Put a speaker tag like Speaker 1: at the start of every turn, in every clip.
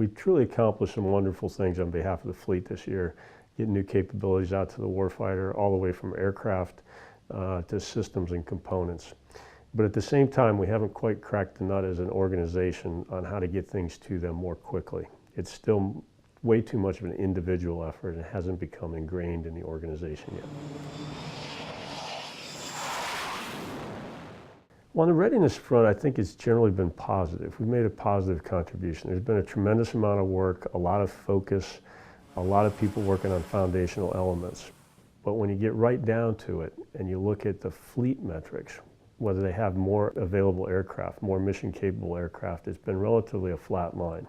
Speaker 1: We truly accomplished some wonderful things on behalf of the fleet this year, getting new capabilities out to the warfighter, all the way from aircraft to systems and components. But at the same time, we haven't quite cracked the nut as an organization on how to get things to them more quickly. It's still way too much of an individual effort and hasn't become ingrained in the organization yet. Well, on the readiness front, I think it's generally been positive. We've made a positive contribution. There's been a tremendous amount of work, a lot of focus, a lot of people working on foundational elements. But when you get right down to it and you look at the fleet metrics, whether they have more available aircraft, more mission-capable aircraft, it's been relatively a flat line.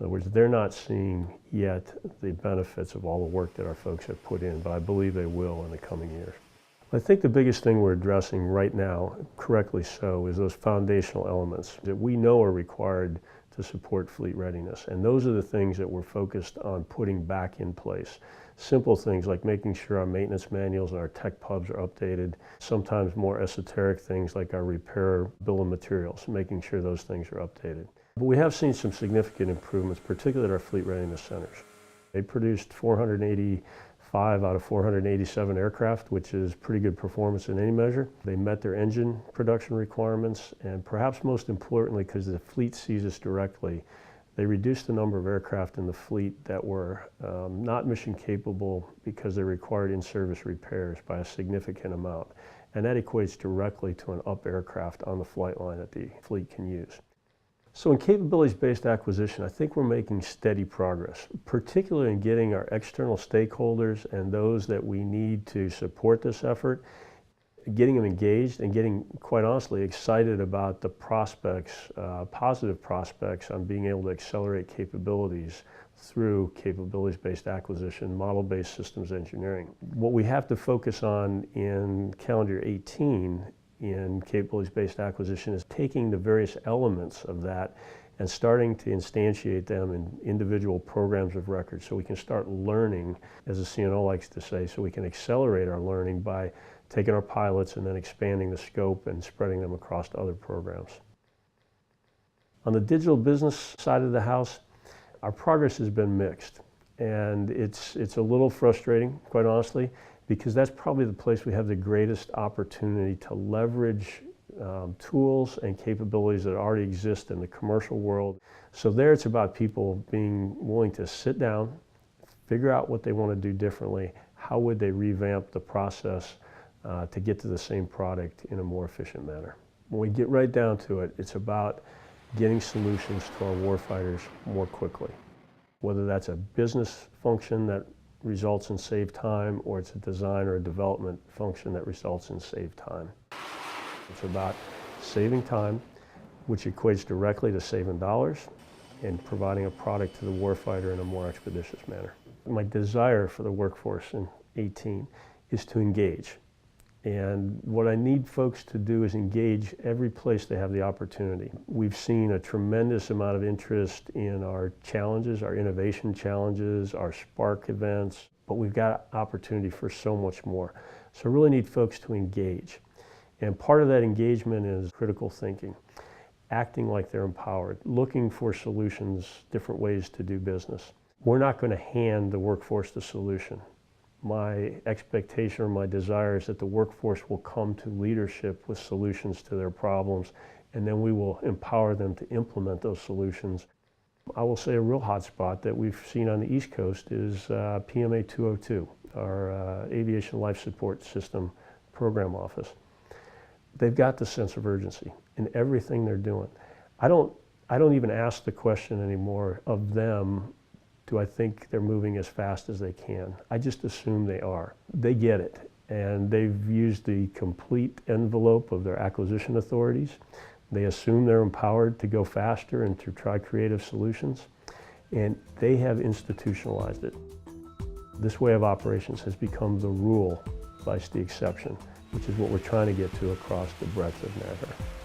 Speaker 1: In other words, they're not seeing yet the benefits of all the work that our folks have put in, but I believe they will in the coming years. I think the biggest thing we're addressing right now, correctly so, is those foundational elements that we know are required to support fleet readiness. And those are the things that we're focused on putting back in place. Simple things like making sure our maintenance manuals and our tech pubs are updated. Sometimes more esoteric things like our repair bill of materials, making sure those things are updated. But we have seen some significant improvements, particularly at our fleet readiness centers. They produced 485 out of 487 aircraft, which is pretty good performance in any measure. They met their engine production requirements, and perhaps most importantly, because the fleet sees us directly, they reduced the number of aircraft in the fleet that were not mission capable because they required in-service repairs by a significant amount. And that equates directly to an up aircraft on the flight line that the fleet can use. So in capabilities-based acquisition, I think we're making steady progress, particularly in getting our external stakeholders and those that we need to support this effort, getting them engaged and getting, quite honestly, excited about the prospects, positive prospects on being able to accelerate capabilities through capabilities-based acquisition, model-based systems engineering. What we have to focus on in calendar 18 in capabilities-based acquisition is taking the various elements of that and starting to instantiate them in individual programs of record so we can start learning, as the CNO likes to say, so we can accelerate our learning by taking our pilots and then expanding the scope and spreading them across other programs. On the digital business side of the house, our progress has been mixed, and it's a little frustrating, quite honestly, because that's probably the place we have the greatest opportunity to leverage tools and capabilities that already exist in the commercial world. So there it's about people being willing to sit down, figure out what they want to do differently, how would they revamp the process to get to the same product in a more efficient manner. When we get right down to it, it's about getting solutions to our warfighters more quickly. Whether that's a business function that results in saved time, or it's a design or a development function that results in saved time. It's about saving time, which equates directly to saving dollars and providing a product to the warfighter in a more expeditious manner. My desire for the workforce in 18 is to engage. And what I need folks to do is engage every place they have the opportunity. We've seen a tremendous amount of interest in our challenges, our innovation challenges, our Spark events, but we've got opportunity for so much more. So I really need folks to engage. And part of that engagement is critical thinking, acting like they're empowered, looking for solutions, different ways to do business. We're not going to hand the workforce the solution. My expectation or my desire is that the workforce will come to leadership with solutions to their problems, and then we will empower them to implement those solutions. I will say a real hot spot that we've seen on the East Coast is PMA 202, our Aviation Life Support System Program Office. They've got the sense of urgency in everything they're doing. I don't even ask the question anymore of them, do I think they're moving as fast as they can? I just assume they are. They get it, and they've used the complete envelope of their acquisition authorities. They assume they're empowered to go faster and to try creative solutions, and they have institutionalized it. This way of operations has become the rule, vice the exception, which is what we're trying to get to across the breadth of NAVAIR.